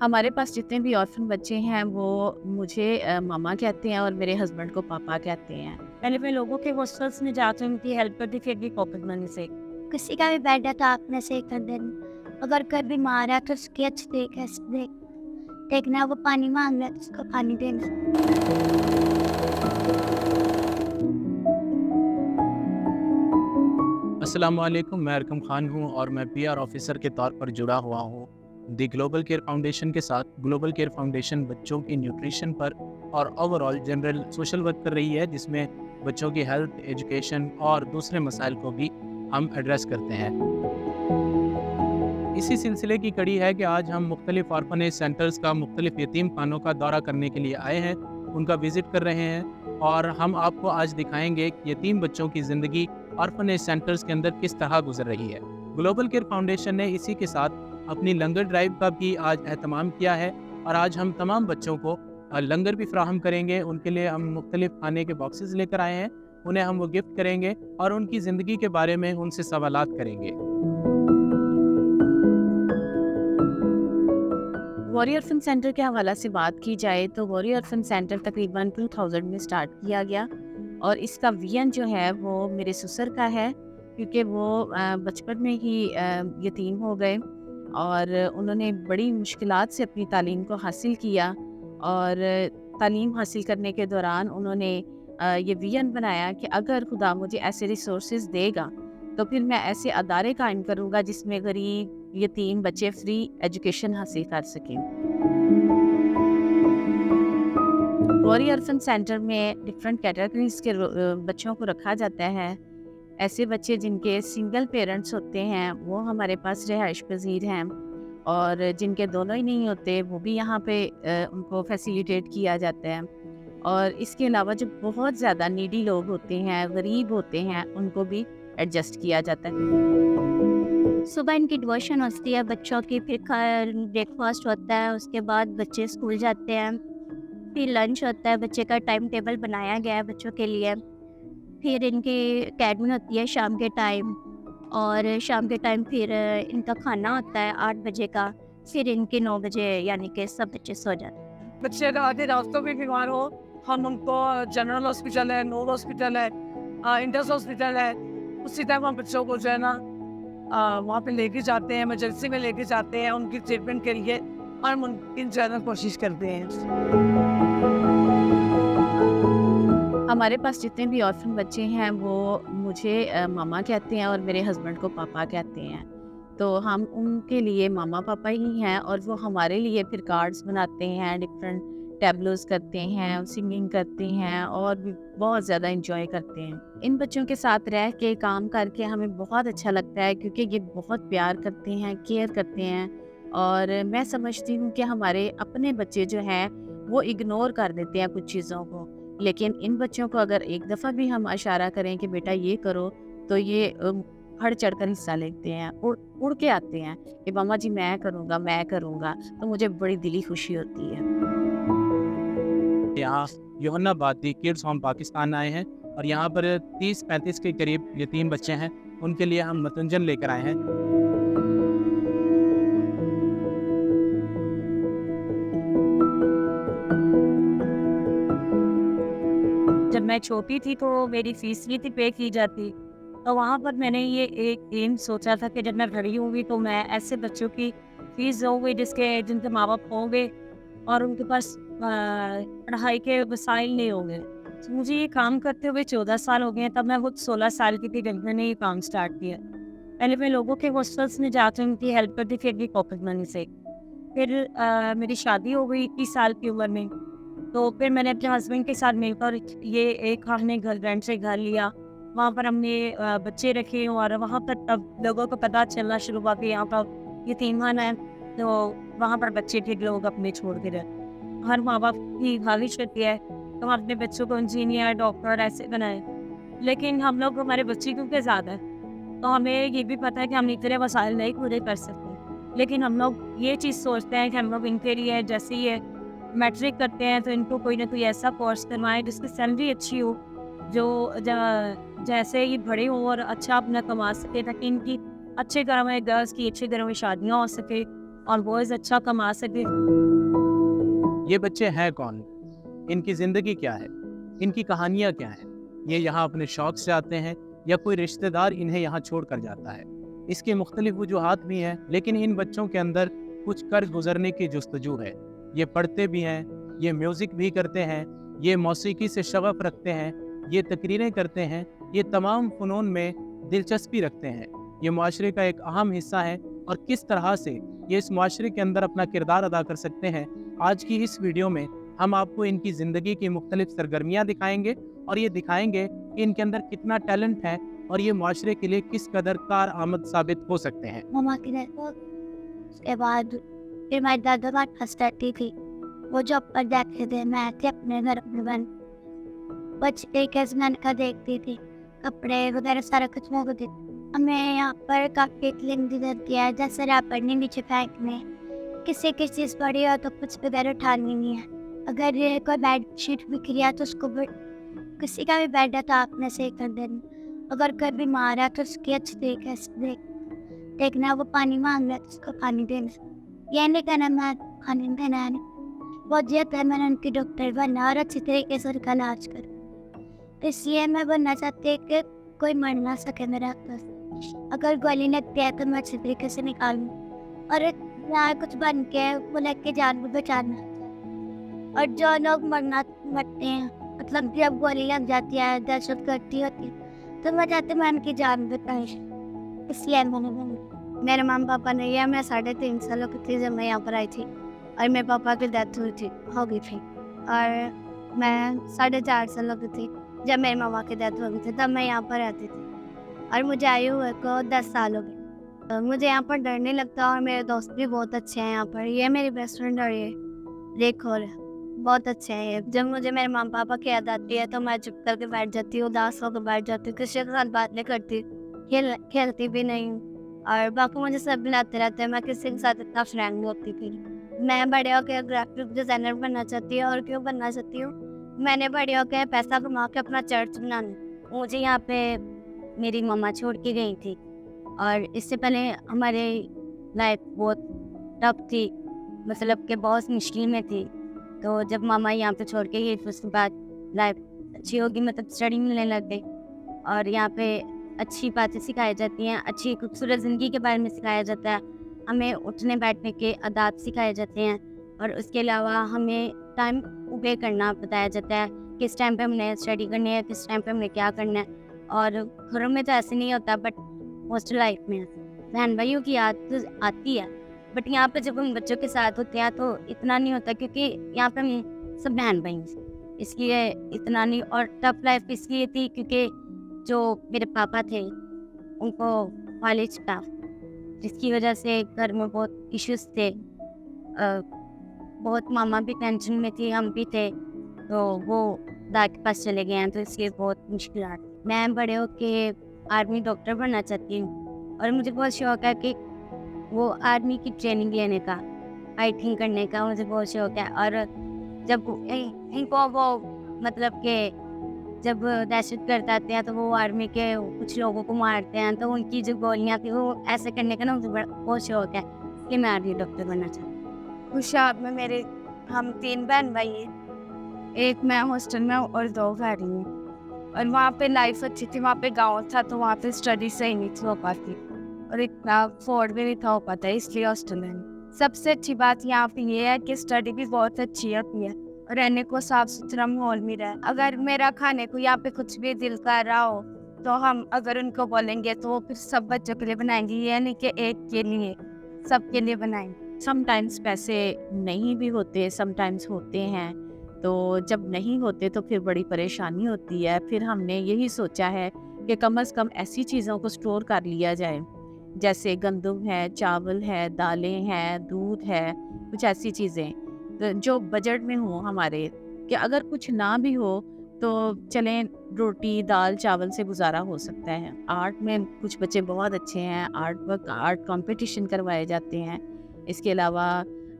ہمارے پاس جتنے بھی آرفن بچے ہیں وہ مجھے ماما کہتے ہیں اور میرے ہسبینڈ کو پاپا کہتے ہیں۔ پہلے میں لوگوں کے ہاسٹلس میں جاتی ان کی ہیلپ کرتی پھر بھی پاکٹ منی سے۔ کسی کا بھی بیٹا تو آپ نے سے کر دینا، اگر کوئی بیمار ہے تو اس کی اچھے کیسے دیکھنا، وہ پانی مانگ رہا ہے تو اس کو پانی دینا۔ السلام علیکم، میں ارکم خان ہوں اور میں پی آر آفیسر کے طور پر جڑا ہوا ہوں دی گلوبل کیئر فاؤنڈیشن کے ساتھ۔ گلوبل کیئر فاؤنڈیشن بچوں کی نیوٹریشن پر اور over all general social work کر رہی ہے، جس میں بچوں کی ہیلتھ، ایجوکیشن اور دوسرے مسائل کو بھی ہم ایڈریس کرتے ہیں۔ اسی سلسلے کی کڑی ہے کہ آج ہم مختلف آرفنیج سینٹرز کا، مختلف یتیم خانوں کا دورہ کرنے کے لیے آئے ہیں، ان کا وزٹ کر رہے ہیں، اور ہم آپ کو آج دکھائیں گے کہ یتیم بچوں کی زندگی آرفنیج سینٹرز کے اندر کس طرح گزر رہی ہے۔ گلوبل کیئر فاؤنڈیشن نے اسی کے ساتھ اپنی لنگر ڈرائیو کا بھی آج اہتمام کیا ہے، اور آج ہم تمام بچوں کو لنگر بھی فراہم کریں گے۔ ان کے لیے ہم مختلف کھانے کے باکسز لے کر آئے ہیں، انہیں ہم وہ گفٹ کریں گے اور ان کی زندگی کے بارے میں ان سے سوالات کریں گے۔ واری آرفن سینٹر کے حوالہ سے بات کی جائے تو واری آرفن سینٹر تقریباً 2000 میں سٹارٹ کیا گیا، اور اس کا ویژن جو ہے وہ میرے سسر کا ہے، کیونکہ وہ بچپن میں ہی یتیم ہو گئے اور انہوں نے بڑی مشکلات سے اپنی تعلیم کو حاصل کیا، اور تعلیم حاصل کرنے کے دوران انہوں نے یہ ویژن بنایا کہ اگر خدا مجھے ایسے ریسورسز دے گا تو پھر میں ایسے ادارے قائم کروں گا جس میں غریب یتیم بچے فری ایجوکیشن حاصل کر سکیں۔ واری آرفن سینٹر میں ڈفرینٹ کیٹیگریز کے بچوں کو رکھا جاتا ہے۔ ایسے بچے جن کے سنگل پیرنٹس ہوتے ہیں وہ ہمارے پاس رہائش پذیر ہیں، اور جن کے دونوں ہی نہیں ہوتے وہ بھی یہاں پہ ان کو فیسیلیٹیٹ کیا جاتا ہے۔ اور اس کے علاوہ جو بہت زیادہ نیڈی لوگ ہوتے ہیں، غریب ہوتے ہیں، ان کو بھی ایڈجسٹ کیا جاتا ہے۔ صبح ان کی ڈیووشن ہوتی ہے بچوں کی، پھر بریک فاسٹ ہوتا ہے، اس کے بعد بچے اسکول جاتے ہیں، پھر لنچ ہوتا ہے، بچے کا ٹائم ٹیبل بنایا گیا ہے بچوں کے لیے، پھر ان کی اکیڈمی ہوتی ہے شام کے ٹائم، اور شام کے ٹائم پھر ان کا کھانا ہوتا ہے 8 بجے کا، پھر ان کے 9 بجے یعنی کہ سب بچے سو جاتے ہیں۔ بچے اگر آدھے راستوں میں بیمار ہو، ہم ان کو جنرل ہاسپٹل ہے، نور ہاسپٹل ہے، انڈس ہاسپٹل ہے، اسی ٹائم ہم بچوں کو جو ہے نا وہاں پہ لے کے جاتے ہیں، ایمرجنسی میں لے کے جاتے ہیں ان کی ٹریٹمنٹ کے لیے، اور ہم ان کی زیادہ کوشش کرتے ہیں۔ ہمارے پاس جتنے بھی آرفن بچے ہیں وہ مجھے ماما کہتے ہیں اور میرے ہسبینڈ کو پاپا کہتے ہیں، تو ہم ان کے لیے ماما پاپا ہی ہیں، اور وہ ہمارے لیے پھر کارڈز بناتے ہیں، ڈفرینٹ ٹیبلوز کرتے ہیں، سنگنگ کرتے ہیں، اور بھی بہت زیادہ انجوائے کرتے ہیں۔ ان بچوں کے ساتھ رہ کے کام کر کے ہمیں بہت اچھا لگتا ہے، کیونکہ یہ بہت پیار کرتے ہیں، کیئر کرتے ہیں، اور میں سمجھتی ہوں کہ ہمارے اپنے بچے جو ہیں وہ اگنور کر دیتے ہیں کچھ چیزوں کو، لیکن ان بچوں کو اگر ایک دفعہ بھی ہم اشارہ کریں کہ بیٹا یہ کرو، تو یہ بڑھ چڑھ کر حصہ لیتے ہیں، اڑ کے آتے ہیں کہ ماما جی میں کروں گا، میں کروں گا، تو مجھے بڑی دلی خوشی ہوتی ہے۔ یہاں یوحنا بادی کڈز ہوم پاکستان آئے ہیں، اور یہاں پر 30-35 کے قریب یتیم بچے ہیں، ان کے لیے ہم متنجن لے کر آئے ہیں۔ جب میں چھوٹی تھی تو میری فیس نہیں تھی پے کی جاتی، تو وہاں پر میں نے یہ ایک ایم سوچا تھا کہ جب میں بڑی ہوں گی تو میں ایسے بچوں کی فیس دوں گی جن کے ماں باپ ہوں گے اور ان کے پاس پڑھائی کے وسائل نہیں ہوں گے۔ تو مجھے یہ کام کرتے ہوئے 14 سال ہو گئے ہیں، تب میں خود 16 سال کی تھی جب میں نے یہ کام سٹارٹ کیا۔ پہلے میں لوگوں کے ہاسٹلس میں جاتی ان کی ہیلپ کرتی پھر بھی پاکٹ منی سے۔ پھر میری شادی ہو گئی 21 سال کی عمر میں، تو پھر میں نے اپنے ہسبینڈ کے ساتھ مل کر یہ ایک ہم نے رینٹ سے گھر لیا، وہاں پر ہم نے بچے رکھے، اور وہاں پر تب لوگوں کو پتہ چلنا شروع ہوا کہ یہاں پر یتیم خانہ ہے، تو وہاں پر بچے کے لوگ اپنے چھوڑ کے رہتے۔ ہر ماں باپ کی خواہش ہوتی ہے تو ہم اپنے بچوں کو انجینئر، ڈاکٹر ایسے بنائیں، لیکن ہم لوگ ہمارے بچے کیونکہ زیادہ ہیں تو ہمیں یہ بھی پتہ ہے کہ ہم اتنے وسائل نہیں پورے کر سکتے، لیکن ہم لوگ یہ چیز سوچتے ہیں کہ ہم لوگ ان کے لیے جیسے یہ میٹرک کرتے ہیں تو ان کو کوئی نہ کوئی ایسا کورس کروائیں جس کی سیلری اچھی ہو، جو جیسے یہ بڑے ہوں اور اچھا اپنا کما سکے، تاکہ ان کی اچھے گھروں میں گرلس کی اچھے گھروں میں شادیاں ہو سکے، اور بوائز اچھا کما سکے. یہ بچے ہیں کون؟ ان کی زندگی کیا ہے؟ ان کی کہانیاں کیا ہیں؟ یہ یہاں اپنے شوق سے آتے ہیں یا کوئی رشتہ دار انہیں یہاں چھوڑ کر جاتا ہے؟ اس کی مختلف وجوہات بھی ہیں، لیکن ان بچوں کے اندر کچھ کر گزرنے کی جستجو ہے. یہ پڑھتے بھی ہیں، یہ میوزک بھی کرتے ہیں، یہ موسیقی سے شغف رکھتے ہیں، یہ تقریریں کرتے ہیں، یہ تمام فنون میں دلچسپی رکھتے ہیں. یہ معاشرے کا ایک اہم حصہ ہے اور کس طرح سے یہ اس معاشرے کے اندر اپنا کردار ادا کر سکتے ہیں، آج کی اس ویڈیو میں ہم آپ کو ان کی زندگی کی مختلف سرگرمیاں دکھائیں گے اور یہ دکھائیں گے کہ ان کے اندر کتنا ٹیلنٹ ہے اور یہ معاشرے کے لیے کس قدر کارآمد ثابت ہو سکتے ہیں. مما کی ڈیتھ ہو اس کے بعد پھر ہماری دادا بات پھنس رہتی تھی. وہ جاب پر جاتے تھے، میں تھی اپنے گھر میں بند بچے کے زمین کا دیکھتی تھی، کپڑے وغیرہ سارا کچھ میں ہوتی. ہمیں یہاں پر کافی کلین کیا ہے، جیسے ریپر نہیں نیچے پھینکنے، کسی کی چیز پڑی ہو تو کچھ وغیرہ اٹھانی نہیں ہے. اگر کوئی بیڈ شیٹ بکھ رہی ہے تو اس کو کسی کا بھی بیڈ ہے تو آپ نے صحیح کر دینا. اگر کوئی بیمار ہے تو اس کی اچھی طریقے سے دیکھنا. وہ پانی مانگ رہا ہے تو اس کو پانی دینا. یہ نہیں کہنا میں پانی دینا ہے نہیں. بہت جیت ہے میں نے ان کی ڈاکٹر بننا اور اچھی طریقے سے ان کا علاج کروں. اس لیے میں بننا چاہتی ہوں کہ کوئی مر نہ سکے میرے ہاتھوں سے. اگر گولی لگتی ہے تو میں اچھی طریقے سے نکالوں اور یہاں کچھ بن کے وہ لگ کے جان کو بچانا. اور جو لوگ مرتے ہیں، مطلب جب گولی لگ جاتی ہے، دہشت گردی ہوتی ہے، تو میں چاہتی ہوں میں ان کی جان بچاؤں. اس لیے میں نے میرے ماما پاپا نہیں ہے. میں 3.5 سالوں کی تھی جب میں یہاں پر آئی تھی اور میرے پاپا کی ڈیتھ ہو گئی تھی. اور میں 4.5 سالوں کی تھی جب میری ماما کی ڈیتھ ہو گئی تھی. تب میں یہاں پر رہتی تھی اور مجھے آئے ہوئے کو 10 سال ہو گئے. مجھے یہاں پر ڈر نہیں لگتا اور میرے دوست بھی بہت اچھے ہیں یہاں پر. یہ میری بیسٹ فرینڈ اور یہ دیکھو بہت اچھے ہیں. یہ جب مجھے میرے ماما پاپا کی یاد آتی ہے تو میں چپ کر کے بیٹھ جاتی ہوں، اداس ہو کے بیٹھ جاتی ہوں، کسی کے ساتھ بات نہیں کرتی، کھیلتی بھی نہیں ہوں. اور باقی مجھے سب بلاتے رہتے ہیں. میں کسی کے ساتھ اتنا فرینڈ نہیں ہوتی تھی. میں بڑے ہو کے گرافک ڈیزائنر بننا چاہتی ہوں. اور کیوں بننا چاہتی ہوں؟ میں نے بڑے ہو کے پیسہ کما کے اپنا چرچ بنانا. مجھے یہاں پہ میری ماما چھوڑ کے گئی تھی اور اس سے پہلے ہمارے لائف بہت ٹف تھی، مطلب کہ بہت مشکل میں تھی. تو جب ماما یہاں پہ چھوڑ کے گئی تو اس کے بعد لائف اچھی ہوگی، مطلب اسٹڈی ملنے لگ گئی اور یہاں پہ اچھی باتیں سکھائی جاتی ہیں، اچھی خوبصورت زندگی کے بارے میں سکھایا جاتا ہے. ہمیں اٹھنے بیٹھنے کے آداب سکھائے جاتے ہیں اور اس کے علاوہ ہمیں ٹائم اوبے کرنا بتایا جاتا ہے، کس ٹائم پہ ہم نے اسٹڈی کرنی ہے، کس ٹائم پہ ہم نے کیا کرنا ہے. اور گھروں میں تو ایسے نہیں ہوتا، بٹ ہاسٹل لائف میں بہن بھائیوں کی یاد تو آتی ہے. بٹ یہاں پہ جب ہم بچوں کے ساتھ ہوتے ہیں تو اتنا نہیں ہوتا، کیونکہ یہاں پہ ہم سب بہن بھائی ہیں، اس لیے اتنا نہیں. اور ٹف لائف اس لیے تھی کیونکہ جو میرے پاپا تھے ان کو کالج تھا، جس کی وجہ سے گھر میں بہت ایشوز تھے. بہت ماما بھی ٹینشن میں تھی، ہم بھی تھے، تو وہ داد کے پاس چلے گئے ہیں، تو اس لیے بہت مشکلات. میں بڑے ہو کے آرمی ڈاکٹر بننا چاہتی ہوں اور مجھے بہت شوق ہے کہ وہ آرمی کی ٹریننگ لینے کا، فائٹنگ کرنے کا مجھے بہت شوق ہے. اور جب ان کو وہ مطلب کہ جب دہشت گرد آتے ہیں تو وہ آرمی کے کچھ لوگوں کو مارتے ہیں، تو ان کی جو گولیاں تھیں وہ ایسے کرنے کا نا مجھے بہت شوق ہے کہ میں آرمی ڈاکٹر بننا چاہتی ہوں. خوشاب میں ہم 3 بہن بھائی ہیں. ایک میں ہاسٹل میں اور 2 گھر ہی ہیں. اور وہاں پہ لائف اچھی تھی، وہاں پہ گاؤں تھا تو وہاں پہ اسٹڈی صحیح نہیں تھی ہو پاتی اور اتنا افورڈ بھی نہیں تھا ہو پاتا، اس لیے ہاسٹل میں. سب سے اچھی بات یہاں پہ یہ ہے کہ اسٹڈی بھی بہت اچھی ہوتی ہے اور رہنے کو صاف ستھرا ماحول مل رہا ہے. اگر میرا کھانے کو یہاں پہ کچھ بھی دل کر رہا ہو تو ہم اگر ان کو بولیں گے تو وہ پھر سب بچوں کے لیے بنائیں گے، یہ نہیں کہ ایک کے لیے، سب کے لیے بنائیں گے. سم ٹائمس پیسے نہیں بھی ہوتے، سم ٹائمس ہوتے ہیں، تو جب نہیں ہوتے تو پھر بڑی پریشانی ہوتی ہے. پھر ہم نے یہی سوچا ہے کہ کم از کم ایسی چیزوں کو سٹور کر لیا جائے جیسے گندم ہے، چاول ہے، دالیں ہیں، دودھ ہے، کچھ ایسی چیزیں جو بجٹ میں ہوں ہمارے، کہ اگر کچھ نہ بھی ہو تو چلیں روٹی دال چاول سے گزارا ہو سکتا ہے. آرٹ میں کچھ بچے بہت اچھے ہیں، آرٹ کمپٹیشن کروائے جاتے ہیں. اس کے علاوہ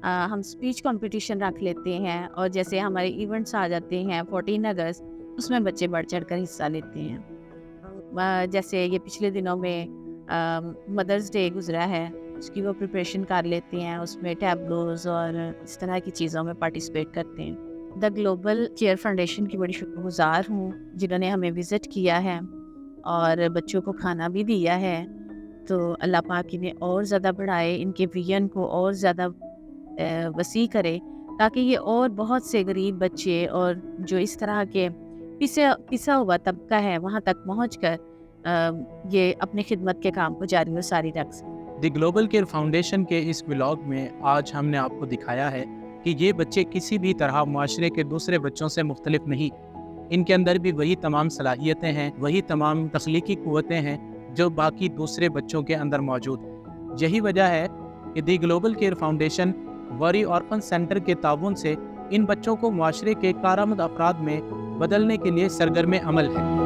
ہم اسپیچ کمپٹیشن رکھ لیتے ہیں اور جیسے ہمارے ایونٹس آ جاتے ہیں 14 اگست، اس میں بچے بڑھ چڑھ کر حصہ لیتے ہیں. جیسے یہ پچھلے دنوں میں مدرس ڈے گزرا ہے اس کی وہ پریپریشن کر لیتے ہیں، اس میں ٹیبلوز اور اس طرح کی چیزوں میں پارٹیسپیٹ کرتے ہیں۔ دا گلوبل کیئر فاؤنڈیشن کی بڑی شکر گزار ہوں جنہوں نے ہمیں وزٹ کیا ہے اور بچوں کو کھانا بھی دیا ہے۔ تو اللہ پاک انہیں اور زیادہ بڑھائے، ان کے ویژن کو اور زیادہ وسیع کرے، تاکہ یہ اور بہت سے غریب بچے اور جو اس طرح کے پسا ہوا طبقہ ہے وہاں تک پہنچ کر یہ اپنی خدمت کے کام کو جاری و ساری رکھ سکیں۔ دی گلوبل کیئر فاؤنڈیشن کے اس ولاگ میں آج ہم نے آپ کو دکھایا ہے کہ یہ بچے کسی بھی طرح معاشرے کے دوسرے بچوں سے مختلف نہیں، ان کے اندر بھی وہی تمام صلاحیتیں ہیں، وہی تمام تخلیقی قوتیں ہیں جو باقی دوسرے بچوں کے اندر موجود ہیں۔ یہی وجہ ہے کہ دی گلوبل کیئر فاؤنڈیشن واری آرفن سینٹر کے تعاون سے ان بچوں کو معاشرے کے کارآمد افراد میں بدلنے کے لیے سرگرم عمل ہے۔